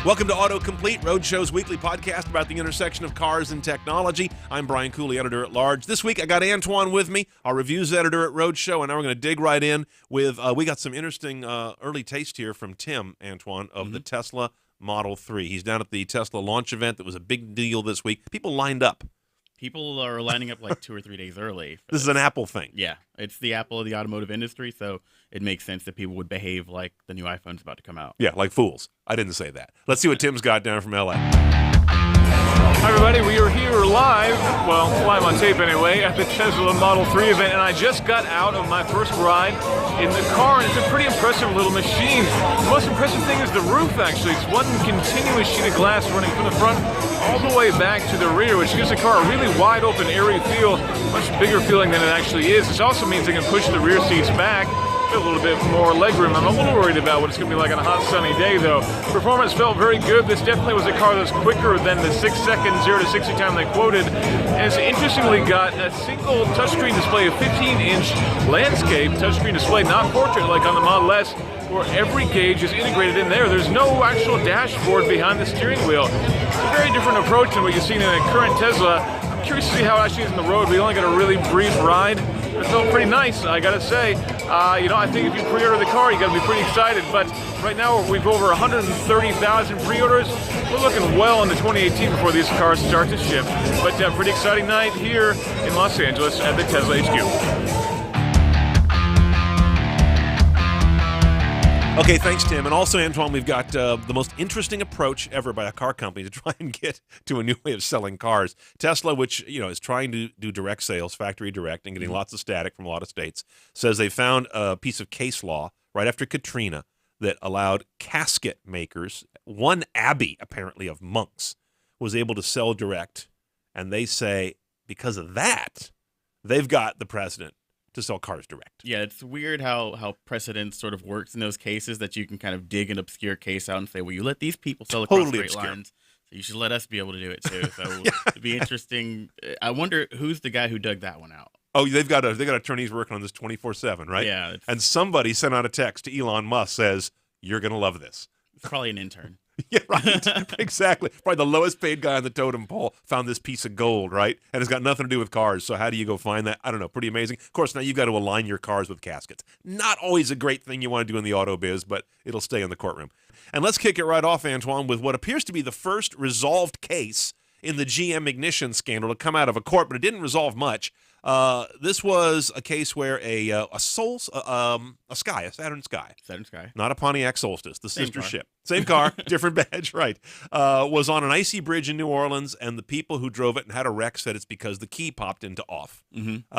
Welcome to AutoComplete, Roadshow's weekly podcast about the intersection of cars and technology. I'm Brian Cooley, editor-at-large. This week, I got Antoine with me, our reviews editor at Roadshow, and now we're going to dig right in with, we got some interesting early taste here from Tim, Antoine, of the Tesla Model 3. He's down at the Tesla launch event that was a big deal this week. People lined up. People are lining up like 2 or 3 days early. This is an Apple thing. Yeah, it's the Apple of the automotive industry, so it makes sense that people would behave like the new iPhone's about to come out. Yeah, like fools. I didn't say that. Let's see what Tim's got down from L.A. Hi everybody, we are here live on tape anyway, at the Tesla Model 3 event, and I just got out of my first ride in the car, and it's a pretty impressive little machine. The most impressive thing is the roof, actually. It's one continuous sheet of glass running from the front all the way back to the rear, which gives the car a really wide open, airy feel, much bigger feeling than it actually is. This also means they can push the rear seats back, a little bit more legroom. I'm a little worried about what it's going to be like on a hot sunny day though. Performance felt very good. This definitely was a car that's quicker than the 6-second 0 to 60 time they quoted. And it's interestingly got a single touchscreen display, a 15-inch landscape touchscreen display, not portrait like on the Model S, where every gauge is integrated in there. There's no actual dashboard behind the steering wheel. It's a very different approach than what you've seen in a current Tesla. I'm curious to see how it actually is on the road. We only got a really brief ride. It felt pretty nice, I gotta say. I think if you pre-order the car, you gotta be pretty excited. But right now, we've over 130,000 pre-orders. We're looking well into 2018 before these cars start to ship. But pretty exciting night here in Los Angeles at the Tesla HQ. Okay, thanks, Tim. And also, Antoine, we've got the most interesting approach ever by a car company to try and get to a new way of selling cars. Tesla, which is trying to do direct sales, factory direct, and getting lots of static from a lot of states, says they found a piece of case law right after Katrina that allowed casket makers, one abbey, apparently, of monks, was able to sell direct. And they say, because of that, they've got the precedent to sell cars direct. Yeah, it's weird how precedent sort of works in those cases, that you can kind of dig an obscure case out and say, well, you let these people sell across straight lines, so you should let us be able to do it too. So it'd be interesting. I wonder who's the guy who dug that one out. Oh, they got attorneys working on this 24/7, right? Yeah. And somebody sent out a text to Elon Musk says, "You're going to love this." It's probably an intern. Yeah, right. Exactly. Probably the lowest paid guy on the totem pole found this piece of gold, right? And it's got nothing to do with cars. So how do you go find that? I don't know. Pretty amazing. Of course, now you've got to align your cars with caskets. Not always a great thing you want to do in the auto biz, but it'll stay in the courtroom. And let's kick it right off, Antoine, with what appears to be the first resolved case in the GM ignition scandal to come out of a court, but it didn't resolve much. This was a case where a Saturn Sky, not a Pontiac Solstice, the sister ship, same car, different badge, right, was on an icy bridge in New Orleans, and the people who drove it and had a wreck said it's because the key popped into off. And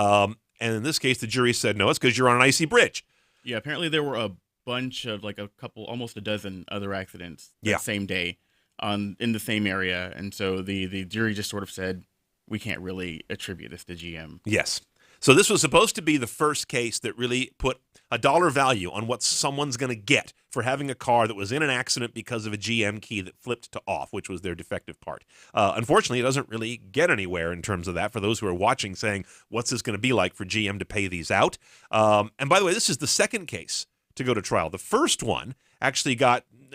in this case, the jury said, no, it's because you're on an icy bridge. Yeah, apparently there were a bunch of, like almost a dozen other accidents that same day in the same area, and so the jury just sort of said, we can't really attribute this to GM. Yes. So this was supposed to be the first case that really put a dollar value on what someone's going to get for having a car that was in an accident because of a GM key that flipped to off, which was their defective part. Unfortunately, it doesn't really get anywhere in terms of that for those who are watching saying, what's this going to be like for GM to pay these out? And by the way, this is the second case to go to trial. The first one actually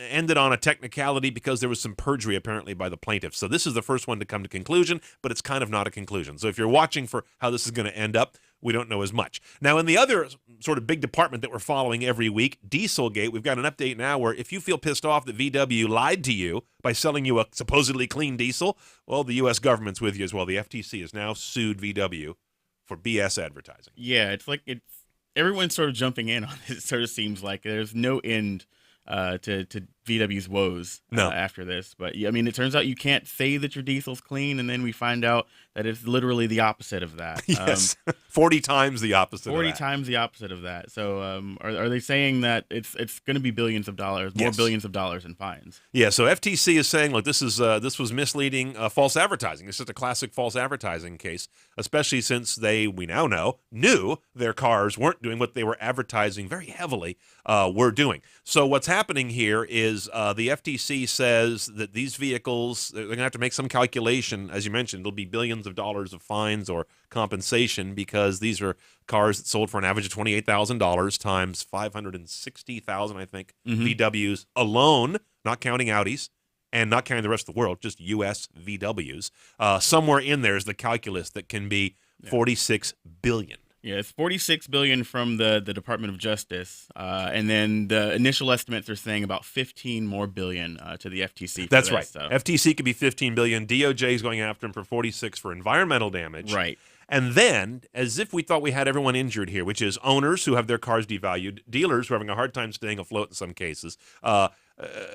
ended on a technicality because there was some perjury apparently by the plaintiff. So this is the first one to come to conclusion, but it's kind of not a conclusion. So if you're watching for how this is going to end up, we don't know as much. Now, in the other sort of big department that we're following every week, Dieselgate, we've got an update now where if you feel pissed off that VW lied to you by selling you a supposedly clean diesel, well, the U.S. government's with you as well. The FTC has now sued VW for BS advertising. Yeah, everyone's sort of jumping in on it. It sort of seems like there's no end to VW's woes after this. But I mean, it turns out you can't say that your diesel's clean, and then we find out that it's literally the opposite of that. Yes, 40 times the opposite. 40 times the opposite of that. So are they saying that it's going to be billions of dollars, more billions of dollars in fines? Yeah. So FTC is saying, look, this was misleading, false advertising. It's just a classic false advertising case, especially since we now know knew their cars weren't doing what they were advertising very heavily were doing. So what's happening here is the FTC says that these vehicles, they're going to have to make some calculation. As you mentioned, it'll be billions of dollars of fines or compensation because these are cars that sold for an average of $28,000 times 560,000, I think, VWs alone, not counting Audis, and not counting the rest of the world, just U.S. VWs. Somewhere in there is the calculus that can be $46 billion. Yeah, it's $46 billion from the Department of Justice, and then the initial estimates are saying about $15 more billion to the FTC. That's right. So. FTC could be $15 billion. DOJ is going after him for $46 for environmental damage. Right. And then, as if we thought we had everyone injured here, which is owners who have their cars devalued, dealers who are having a hard time staying afloat in some cases,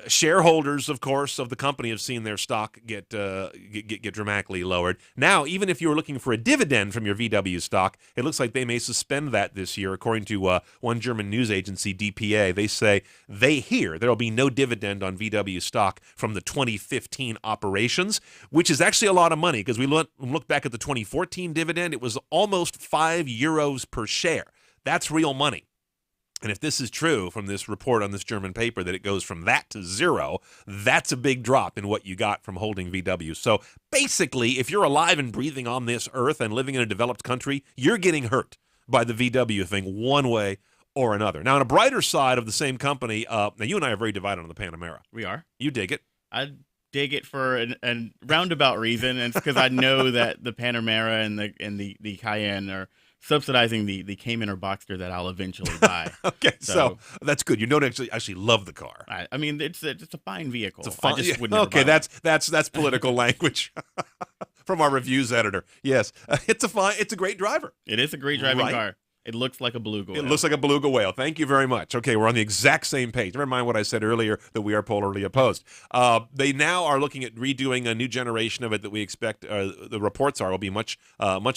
shareholders, of course, of the company have seen their stock get dramatically lowered. Now, even if you were looking for a dividend from your VW stock, it looks like they may suspend that this year. According to one German news agency, DPA, they say they hear there will be no dividend on VW stock from the 2015 operations, which is actually a lot of money because we look back at the 2014 dividend, it was almost €5 per share. That's real money. And if this is true from this report on this German paper that it goes from that to zero, that's a big drop in what you got from holding VW. So basically, if you're alive and breathing on this earth and living in a developed country, you're getting hurt by the VW thing one way or another. Now, on a brighter side of the same company, now you and I are very divided on the Panamera. We are. You dig it. I dig it for a roundabout reason, and it's because I know that the Panamera and the Cayenne are subsidizing the Cayman or Boxster that I'll eventually buy. Okay, so that's good. You don't actually love the car. I mean, it's a fine vehicle. It's a fine, I just would never okay, buy that's political language from our reviews editor. Yes, it's a great driver. It is a great driving car. It looks like a beluga whale. It looks like a beluga whale. Thank you very much. Okay, we're on the exact same page. Never mind what I said earlier that we are polarly opposed. They now are looking at redoing a new generation of it that we expect, the reports will be much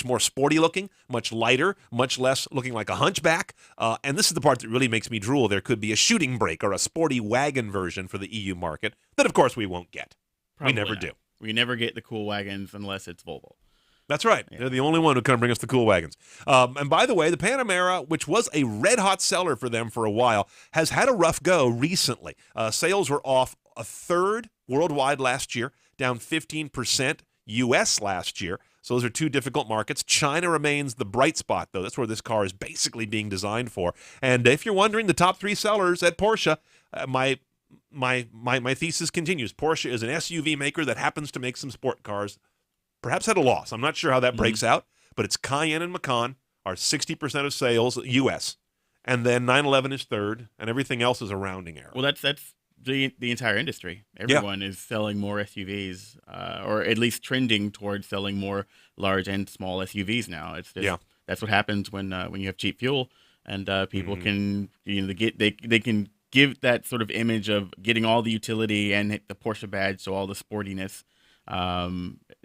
more sporty looking, much lighter, much less looking like a hunchback. And this is the part that really makes me drool. There could be a shooting brake or a sporty wagon version for the EU market that, of course, we won't get. Probably we never not. do. We never get the cool wagons unless it's Volvo. That's right. Yeah. They're the only one who can bring us the cool wagons. And by the way, the Panamera, which was a red-hot seller for them for a while, has had a rough go recently. Sales were off a third worldwide last year, down 15% U.S. last year. So those are two difficult markets. China remains the bright spot, though. That's where this car is basically being designed for. And if you're wondering, the top three sellers at Porsche, my thesis continues. Porsche is an SUV maker that happens to make some sport cars. Perhaps at a loss. I'm not sure how that breaks out, but it's Cayenne and Macan are 60% of sales U.S. And then 911 is third, and everything else is a rounding error. Well, that's the entire industry. Everyone is selling more SUVs, or at least trending towards selling more large and small SUVs now. It's just, that's what happens when you have cheap fuel, and people can they can give that sort of image of getting all the utility and the Porsche badge, so all the sportiness.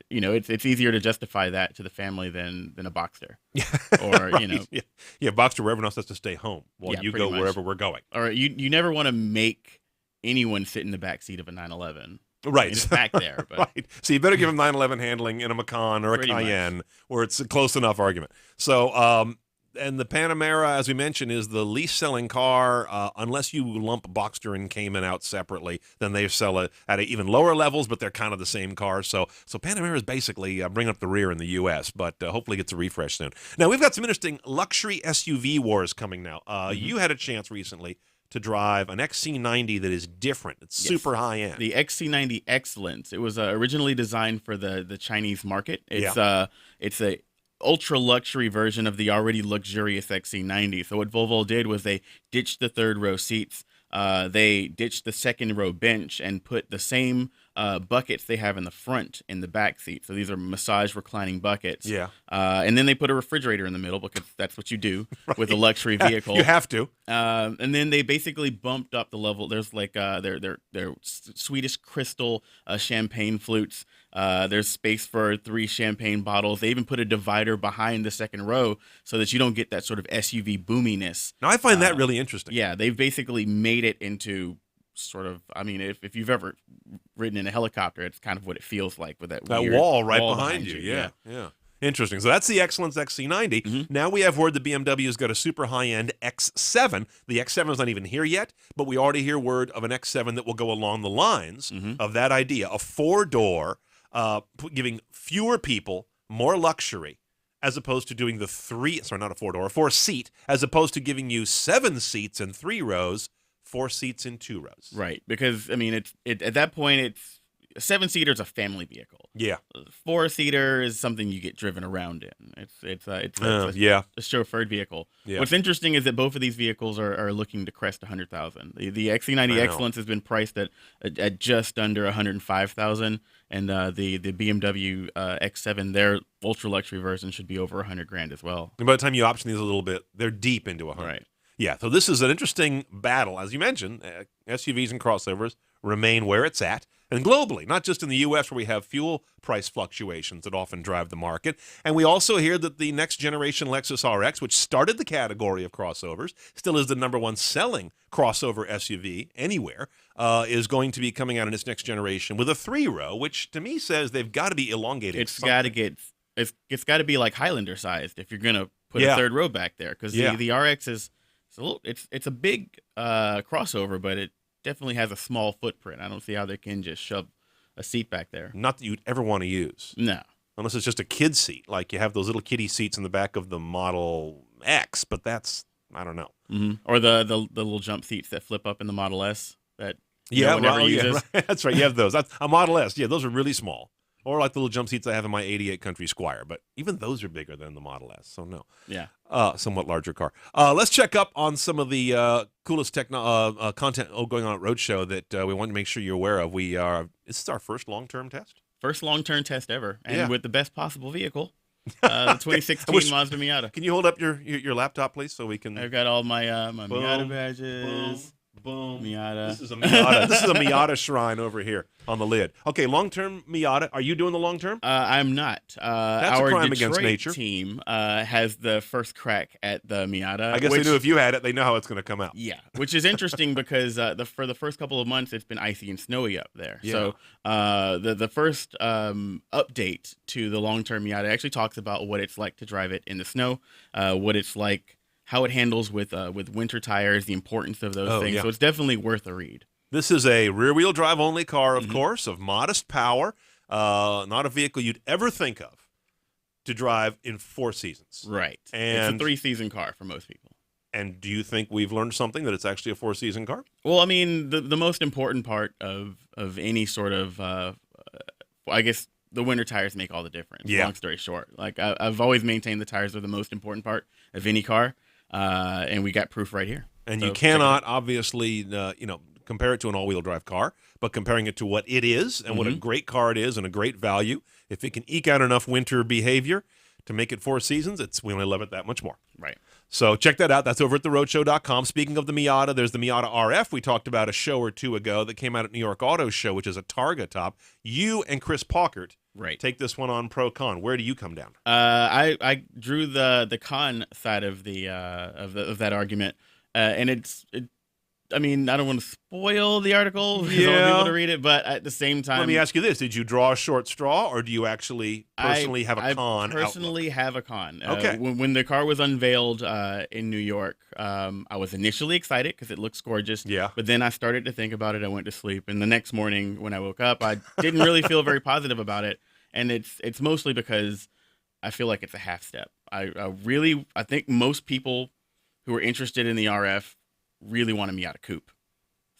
It's easier to justify that to the family than a Boxster. Or, right. Boxster where everyone else has to stay home while you go wherever we're going. Or you never want to make anyone sit in the back seat of a 911. Right. It's back there. But. Right. So you better give them 911 handling in a Macan or a Cayenne where it's a close enough argument. So, and the Panamera, as we mentioned, is the least selling car. Unless you lump Boxster and Cayman out separately, then they sell it at even lower levels, but they're kind of the same car. So Panamera is basically bringing up the rear in the U.S., but hopefully gets a refresh soon. Now, we've got some interesting luxury SUV wars coming now. You had a chance recently to drive an XC90 that is different. It's super high-end. The XC90 Excellence. It was originally designed for the Chinese market. It's a ultra luxury version of the already luxurious XC90. So what Volvo did was they ditched the third row seats. They ditched the second row bench and put the same buckets they have in the front in the back seat. So these are massage reclining buckets. Yeah. And then they put a refrigerator in the middle because that's what you do with a luxury vehicle. You have to. And then they basically bumped up the level. There's like their Swedish crystal champagne flutes. There's space for 3 champagne bottles. They even put a divider behind the second row so that you don't get that sort of SUV boominess. Now, I find that really interesting. Yeah, they've basically made it into sort of, I mean, if you've ever ridden in a helicopter, it's kind of what it feels like with that weird wall right behind you. Yeah. Interesting. So that's the Excellence XC90. Mm-hmm. Now we have word that BMW's got a super high-end X7. The X7 is not even here yet, but we already hear word of an X7 that will go along the lines of that idea. A 4-door, giving fewer people more luxury, as opposed to doing the 4-seat, as opposed to giving you 7 seats and 3 rows, 4 seats in 2 rows. Right, because I mean, it's at that point, a 7-seater is a family vehicle. Yeah. 4-seater is something you get driven around in. It's a chauffeured vehicle. Yeah. What's interesting is that both of these vehicles are looking to crest 100,000. The XC90 Excellence has been priced at just under 105,000, and the BMW X7, their ultra luxury version, should be over 100 grand as well. And by the time you option these a little bit, they're deep into 100. Right. Yeah, so this is an interesting battle. As you mentioned, SUVs and crossovers remain where it's at. And globally, not just in the U.S. where we have fuel price fluctuations that often drive the market. And we also hear that the next generation Lexus RX, which started the category of crossovers, still is the #1 selling crossover SUV anywhere, is going to be coming out in its next generation with a 3-row, which to me says they've got to be elongated. It's got to be like Highlander sized if you're going to put a third row back there, because the RX is it's a big crossover, but it definitely has a small footprint. I don't see how they can just shove a seat back there. Not that you'd ever want to use. No. Unless it's just a kid seat, like you have those little kiddie seats in the back of the Model X, but that's, I don't know. Mm-hmm. Or the little jump seats that flip up in the Model S that no one ever uses. Yeah, right. That's right. You have those. That's a Model S. Yeah, those are really small. Or like the little jump seats I have in my 88 Country Squire. But even those are bigger than the Model S, so no. Yeah. Somewhat larger car. Let's check up on some of the coolest content going on at Roadshow that we want to make sure you're aware of. This is our first long-term test. First long-term test ever, and with the best possible vehicle, the 2016 Mazda Miata. Can you hold up your laptop, please, so we can... I've got all my my Miata badges. Boom. Miata. This is a Miata. This is a Miata shrine over here on the lid. Okay, long-term Miata. Are you doing the long-term? I'm not. That's our a crime Detroit against nature. Team has the first crack at the Miata. I guess they knew if you had it, they know how it's going to come out. Yeah, which is interesting because for the first couple of months, it's been icy and snowy up there. Yeah. So the first update to the long-term Miata actually talks about what it's like to drive it in the snow, what it's like, how it handles with winter tires, the importance of those things. Yeah. So it's definitely worth a read. This is a rear-wheel drive only car, of course, of modest power. Not a vehicle you'd ever think of to drive in 4 seasons. Right. And it's a 3-season car for most people. And do you think we've learned something, that it's actually a 4-season car? Well, I mean, the most important part of any sort of, I guess, the winter tires make all the difference. Yeah. Long story short. Like, I've always maintained the tires are the most important part of any car. And we got proof right here. And so you cannot obviously, compare it to an all-wheel drive car, but comparing it to what it is and what a great car it is and a great value, if it can eke out enough winter behavior to make it 4 seasons, we only love it that much more. Right. So check that out. That's over at theroadshow.com. Speaking of the Miata, there's the Miata RF we talked about a show or two ago that came out at New York Auto Show, which is a Targa top. You and Chris Pockert take this one on pro-con. Where do you come down? I drew the con side of of that argument, and I mean, I don't want to spoil the article because I want people to read it, but at the same time... Let me ask you this. Did you draw a short straw, or do you actually personally have a con? I personally have a con. Okay. When the car was unveiled in New York, I was initially excited because it looks gorgeous. Yeah. But then I started to think about it. I went to sleep. And the next morning when I woke up, I didn't really feel very positive about it. And it's mostly because I feel like it's a half step. I think most people who are interested in the RF really want a Miata coupe.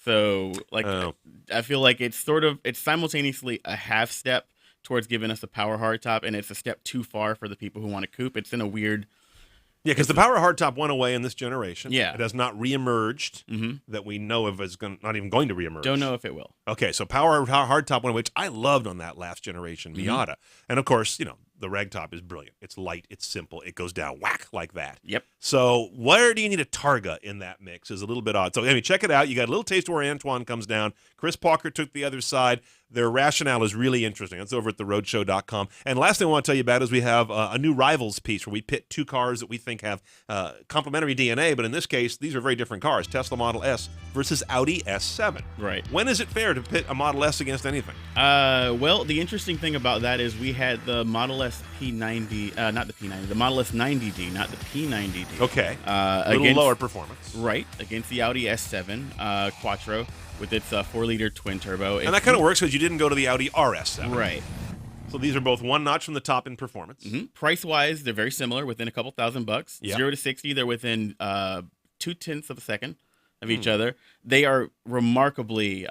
So I feel like it's simultaneously a half step towards giving us a power hardtop, and it's a step too far for the people who want a coupe. It's in a weird... Yeah, because the power hardtop went away in this generation. Yeah. It has not reemerged that we know of as not even going to reemerge. Don't know if it will. Okay, so power hardtop went away, which I loved on that last generation Miata. And of course, the ragtop is brilliant. It's light, it's simple, it goes down whack like that. Yep. So where do you need a Targa in that mix is a little bit odd. So check it out. You got a little taste of where Antoine comes down. Chris Pockert took the other side. Their rationale is really interesting. It's over at theroadshow.com. And last thing I want to tell you about is we have a new Rivals piece where we pit 2 cars that we think have complementary DNA, but in this case, these are very different cars. Tesla Model S versus Audi S7. Right. When is it fair to pit a Model S against anything? Well, the interesting thing about that is we had the Model S P90, not the P90, the Model S 90D, not the P90D. Okay. A little lower performance. Right, against the Audi S7 Quattro with its 4-liter twin turbo. And that kind of works because you didn't go to the Audi RS7. Right. So these are both one notch from the top in performance. Price-wise, they're very similar, within a couple $1,000. Yeah. 0 to 60, they're within 0.2 of a second. of each other. They are remarkably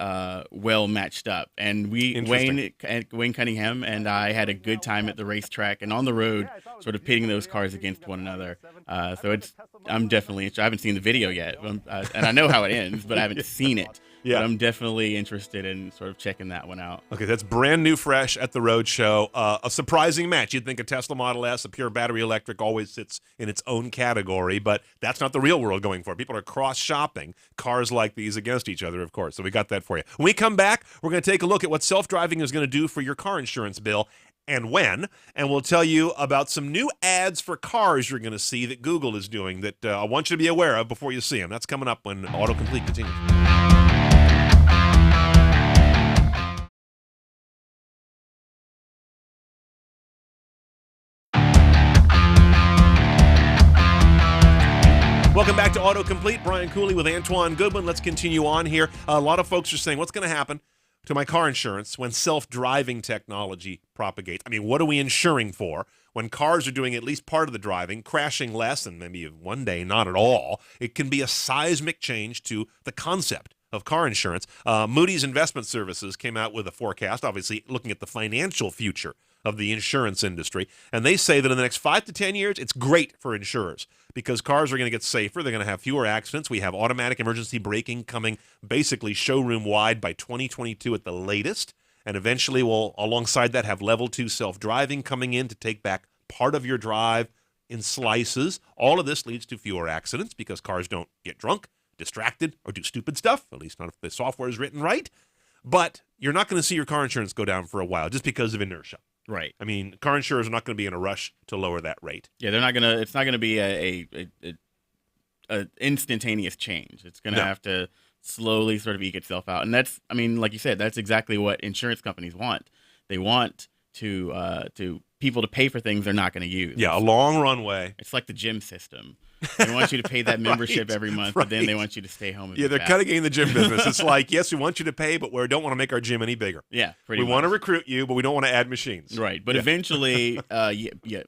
well matched up. And Wayne Cunningham and I had a good time at the racetrack and on the road, sort of pitting those cars against one another. I'm definitely interested. I haven't seen the video yet, and I know how it ends, but I haven't seen it. Yeah. But I'm definitely interested in sort of checking that one out. Okay, that's brand new, fresh at the road show. A surprising match. You'd think a Tesla Model S, a pure battery electric, always sits in its own category, but that's not the real world going for. People are cross-shopping cars like these against each other, of course. So we got that for you. When we come back, we're going to take a look at what self-driving is going to do for your car insurance bill and when, and we'll tell you about some new ads for cars you're going to see that Google is doing that I want you to be aware of before you see them. That's coming up when AutoComplete continues. Welcome back to AutoComplete. Brian Cooley with Antoine Goodwin. Let's continue on here. A lot of folks are saying, what's going to happen to my car insurance when self-driving technology propagates? I mean, what are we insuring for when cars are doing at least part of the driving, crashing less, and maybe one day not at all? It can be a seismic change to the concept of car insurance. Moody's Investment Services came out with a forecast, obviously looking at the financial future of the insurance industry, and they say that in the next 5 to 10 years, it's great for insurers because cars are going to get safer. They're going to have fewer accidents. We have automatic emergency braking coming basically showroom-wide by 2022 at the latest, and eventually we'll, alongside that, have level 2 self-driving coming in to take back part of your drive in slices. All of this leads to fewer accidents because cars don't get drunk, distracted, or do stupid stuff, at least not if the software is written right. But you're not going to see your car insurance go down for a while just because of inertia. Right. I mean, car insurers are not going to be in a rush to lower that rate. Yeah, they're not going to. It's not going to be a instantaneous change. It's going to have to slowly sort of eke itself out. And that's, I mean, like you said, that's exactly what insurance companies want. They want to people to pay for things they're not going to use. Yeah, a long runway. It's like the gym system. They want you to pay that membership every month, but then they want you to stay home. And they're cutting in the gym business. It's like, yes, we want you to pay, but we don't want to make our gym any bigger. Yeah, pretty much. We want to recruit you, but we don't want to add machines. Right, but eventually,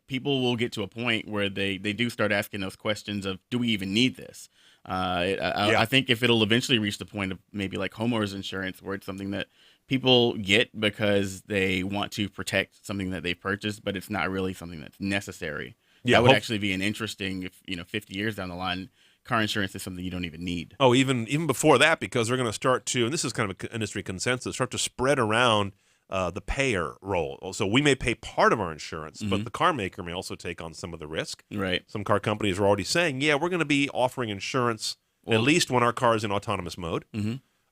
people will get to a point where they do start asking those questions of, do we even need this? I think if it'll eventually reach the point of maybe like homeowners insurance, where it's something that people get because they want to protect something that they purchased, but it's not really something that's necessary. Yeah, that would actually be an interesting, if 50 years down the line, car insurance is something you don't even need. Oh, even before that, because they're going to start to, and this is kind of an industry consensus, start to spread around the payer role. So we may pay part of our insurance, but the car maker may also take on some of the risk. Right. Some car companies are already saying, yeah, we're going to be offering insurance at least when our car is in autonomous mode.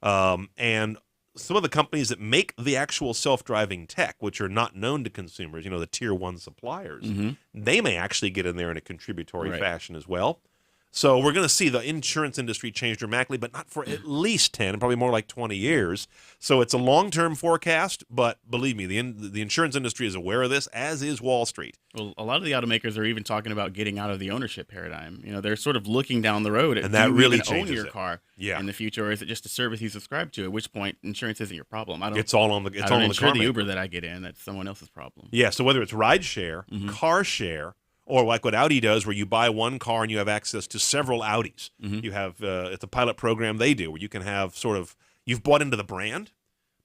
And some of the companies that make the actual self-driving tech, which are not known to consumers, the tier 1 suppliers, they may actually get in there in a contributory fashion as well. So we're going to see the insurance industry change dramatically, but not for at least 10 and probably more like 20 years. So it's a long-term forecast, but believe me, the insurance industry is aware of this, as is Wall Street. Well, a lot of the automakers are even talking about getting out of the ownership paradigm. They're sort of looking down the road at, and that really own your car in the future, or is it just a service you subscribe to? At which point, insurance isn't your problem. It's all on the car. I don't insure the Uber that I get in. That's someone else's problem. Yeah. So whether it's ride share, car share, or like what Audi does, where you buy one car and you have access to several Audis. You have it's a pilot program they do where you can have you've bought into the brand,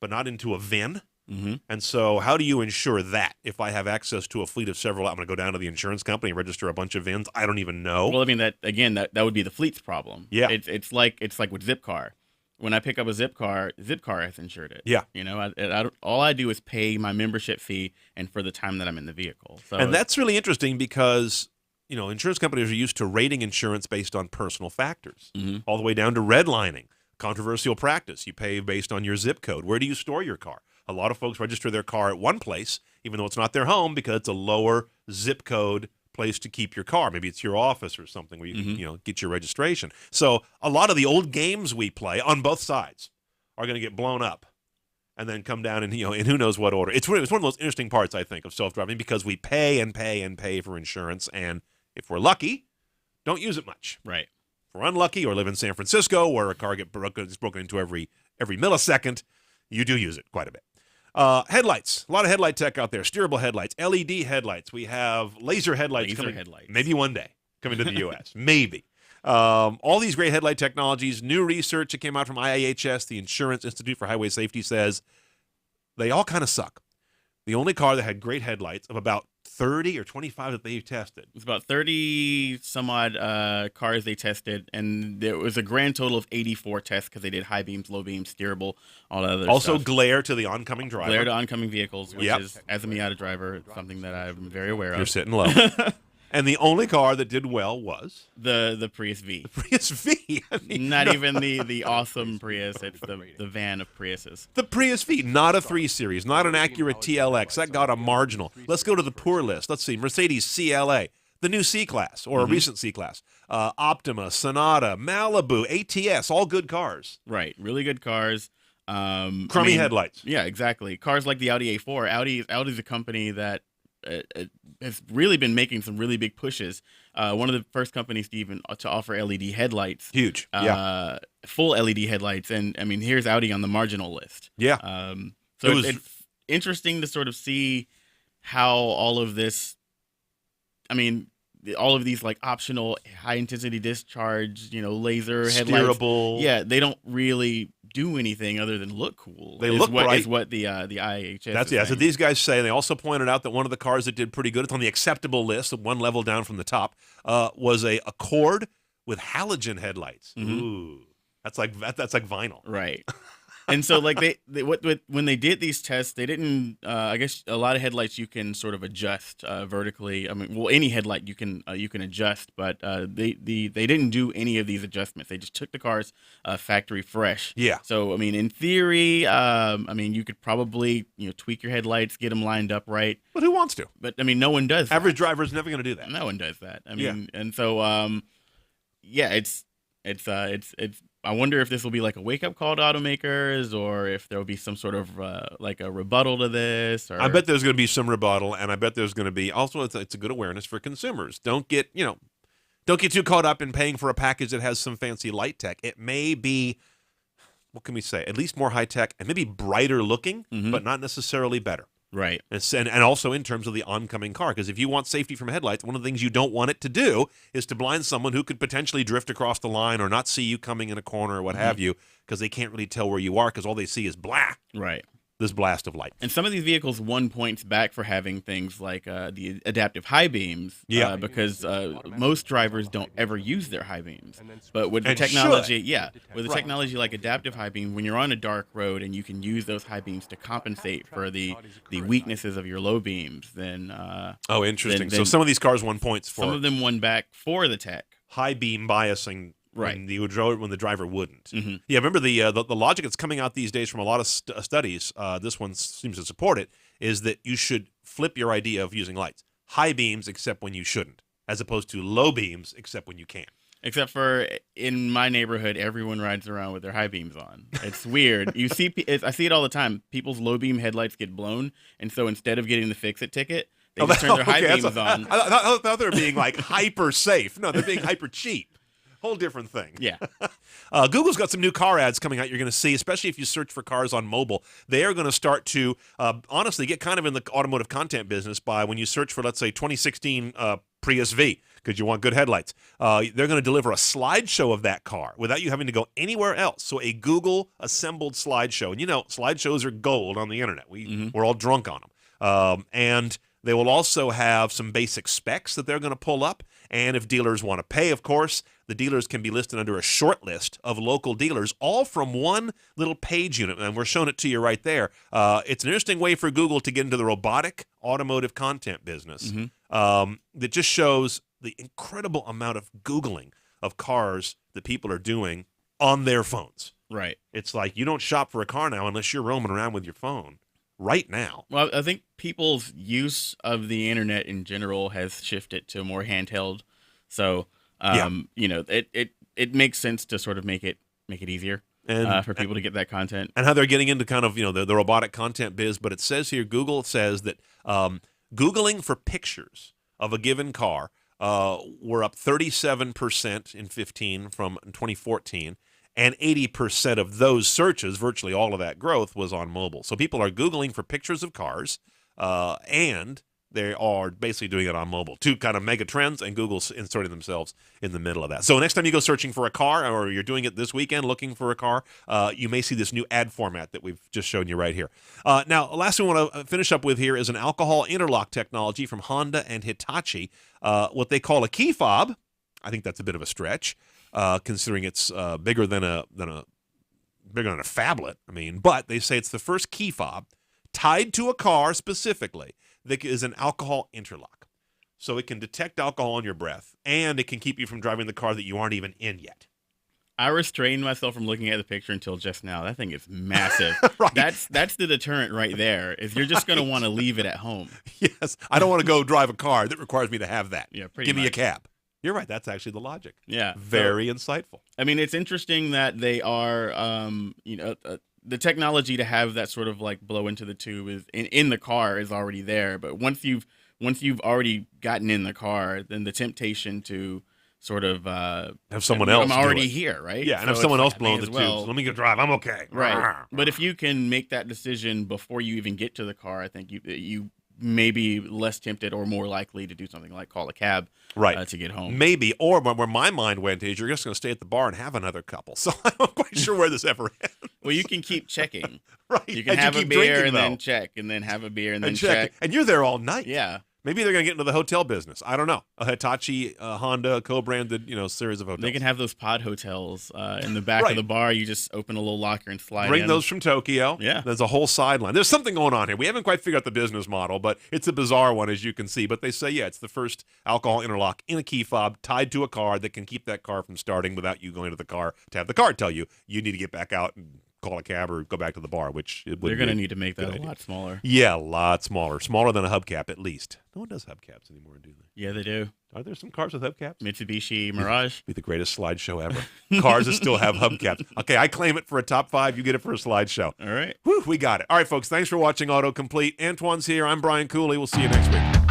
but not into a VIN. And so how do you ensure that if I have access to a fleet of several, I'm going to go down to the insurance company and register a bunch of VINs? I don't even know. Well, I mean, that would be the fleet's problem. Yeah. It's like with Zipcar. When I pick up a Zipcar has insured it. Yeah. All I do is pay my membership fee and for the time that I'm in the vehicle. So and that's really interesting because, insurance companies are used to rating insurance based on personal factors, all the way down to redlining, controversial practice. You pay based on your zip code. Where do you store your car? A lot of folks register their car at one place, even though it's not their home, because it's a lower zip code place to keep your car. Maybe it's your office or something where you can, get your registration. So a lot of the old games we play on both sides are going to get blown up and then come down in who knows what order. It's one of those interesting parts, I think, of self-driving because we pay and pay and pay for insurance, and if we're lucky, don't use it much. Right. If we're unlucky or live in San Francisco where a car gets broken into every millisecond, you do use it quite a bit. Headlights. A lot of headlight tech out there. Steerable headlights, LED headlights. We have laser headlights coming. Maybe one day coming to the U.S. Maybe. All these great headlight technologies, new research that came out from IIHS, the Insurance Institute for Highway Safety, says they all kind of suck. The only car that had great headlights of about 30 or 25 that they tested. It's about 30 some odd cars they tested, and there was a grand total of 84 tests because they did high beams, low beams, steerable, all that other also stuff. glare to the oncoming driver. Glare to oncoming vehicles, which is, as a Miata driver, something that I'm very aware of. You're sitting low. And the only car that did well was the Prius V. The Prius V. I mean, Not even the awesome Prius. It's the van of Priuses. The Prius V, not a 3 Series, not an Acura TLX. That got a marginal. Let's go to the poor list. Let's see. Mercedes CLA, the new C-Class, or a recent C-Class. Optima, Sonata, Malibu, ATS, all good cars. Right. Really good cars. Crummy headlights. Yeah, exactly. Cars like the Audi A4. Audi's a company that has really been making some really big pushes. One of the first companies to offer LED headlights. Huge. Full LED headlights. And I mean, here's Audi on the marginal list. Yeah. So it's interesting to sort of see how all of this, I mean, all of these like optional high intensity discharge, laser headlights. Steerable. Yeah, they don't really do anything other than look cool. They look bright. Is what the IHS That's is saying. So these guys say. They also pointed out that one of the cars that did pretty good, it's on the acceptable list, one level down from the top, was a Accord with halogen headlights. Ooh, that's like vinyl. Right. And so, like when they did these tests, they didn't. I guess a lot of headlights you can sort of adjust vertically. I mean, well, any headlight you can adjust, but they didn't do any of these adjustments. They just took the cars factory fresh. Yeah. So I mean, in theory, you could probably tweak your headlights, get them lined up right. But who wants to? But I mean, no one does. Average driver is never going to do that. No one does that. I mean, and so it's. I wonder if this will be like a wake-up call to automakers, or if there will be some sort of like a rebuttal to this. Or... I bet there's going to be some rebuttal, and I bet there's going to be also it's a good awareness for consumers. Don't get too caught up in paying for a package that has some fancy light tech. It may be, what can we say, at least more high tech and maybe brighter looking, but not necessarily better. Right. And also in terms of the oncoming car, because if you want safety from headlights, one of the things you don't want it to do is to blind someone who could potentially drift across the line or not see you coming in a corner or what have you, because they can't really tell where you are because all they see is blah. Right. This blast of light. And some of these vehicles won points back for having things like the adaptive high beams, because most drivers don't ever use their high beams. But with the technology, with the technology like adaptive high beam, when you're on a dark road and you can use those high beams to compensate for the weaknesses of your low beams, then interesting. So some of these cars won points for some of them won back for the tech. High beam biasing. Right. When the driver wouldn't. Yeah, remember the logic that's coming out these days from a lot of studies, this one seems to support it, is that you should flip your idea of using lights. High beams except when you shouldn't, as opposed to low beams except when you can. Except for in my neighborhood, everyone rides around with their high beams on. It's weird. I see it all the time. People's low beam headlights get blown, and so instead of getting the fix-it ticket, they just turn their high beams on. I thought they were being like hyper safe. No, they're being hyper cheap. Whole different thing. Yeah. Google's got some new car ads coming out you're going to see, especially if you search for cars on mobile. They are going to start to, honestly, get kind of in the automotive content business by when you search for, let's say, 2016 Prius V, because you want good headlights. They're going to deliver a slideshow of that car without you having to go anywhere else. So a Google-assembled slideshow. And, slideshows are gold on the internet. We're all drunk on them. And they will also have some basic specs that they're going to pull up. And if dealers want to pay, of course, the dealers can be listed under a short list of local dealers, all from one little page unit. And we're showing it to you right there. It's an interesting way for Google to get into the robotic automotive content business that just shows the incredible amount of Googling of cars that people are doing on their phones. Right. It's like you don't shop for a car now unless you're roaming around with your phone. Right now. Well, I think people's use of the internet in general has shifted to more handheld. So, it makes sense to sort of make it easier for people to get that content. And how they're getting into kind of, the robotic content biz. But it says here, Google says that Googling for pictures of a given car were up 37% in 15 from 2014. And 80% of those searches, virtually all of that growth, was on mobile. So people are Googling for pictures of cars, and They are basically doing it on mobile. Two kind of mega trends, and Google's inserting themselves in the middle of that. So next time you go searching for a car, or you're doing it this weekend looking for a car, you may see this new ad format that we've just shown you right here. Now, last thing we want to finish up with here is an alcohol interlock technology from Honda and Hitachi, what they call a key fob. I think that's a bit of a stretch, considering it's bigger than a phablet. I mean, but they say it's the first key fob tied to a car specifically that is an alcohol interlock. So it can detect alcohol in your breath, and it can keep you from driving the car that you aren't even in yet. I restrained myself from looking at the picture until just now. That thing is massive. Right. That's the deterrent right there. Is you're just going to want to leave it at home. Yes, I don't want to go drive a car that requires me to have that. Yeah, pretty Give me a much. cab. You're right. That's actually the logic. Yeah, Very insightful. I mean, it's interesting that they are, the technology to have that sort of like blow into the tube is in the car is already there. But once you've already gotten in the car, then the temptation to sort of have someone else. I'm already here, right? Yeah, and so have someone else blowing may the as well- tubes. Let me go drive. I'm okay. Right. But if you can make that decision before you even get to the car, I think you may be less tempted or more likely to do something like call a cab Right. to get home. Maybe, or where my mind went is you're just going to stay at the bar and have another couple. So I'm not quite sure where this ever ends. Well, you can keep checking. Right. You can And have a keep beer drinking, and then though. check, and then have a beer and then And check. check. And you're there all night. Yeah. Maybe they're going to get into the hotel business. I don't know. A Hitachi, Honda, co-branded, series of hotels. They can have those pod hotels in the back Right. of the bar. You just open a little locker and slide Bring in. those from Tokyo. Yeah. There's a whole sideline. There's something going on here. We haven't quite figured out the business model, but it's a bizarre one, as you can see. But they say, yeah, it's the first alcohol interlock in a key fob tied to a car that can keep that car from starting without you going to the car to have the car tell you need to get back out and call a cab or go back to the bar, which it would They're going to need to make that good a idea. lot smaller. Yeah, a lot smaller. Smaller than a hubcap, at least. No one does hubcaps anymore, do they? Yeah, they do. Are there some cars with hubcaps? Mitsubishi Mirage. Be the greatest slideshow ever. Cars that still have hubcaps. Okay, I claim it for a top 5. You get it for a slideshow. All right. Whew, we got it. All right, folks, thanks for watching AutoComplete. Antoine's here. I'm Brian Cooley. We'll see you next week.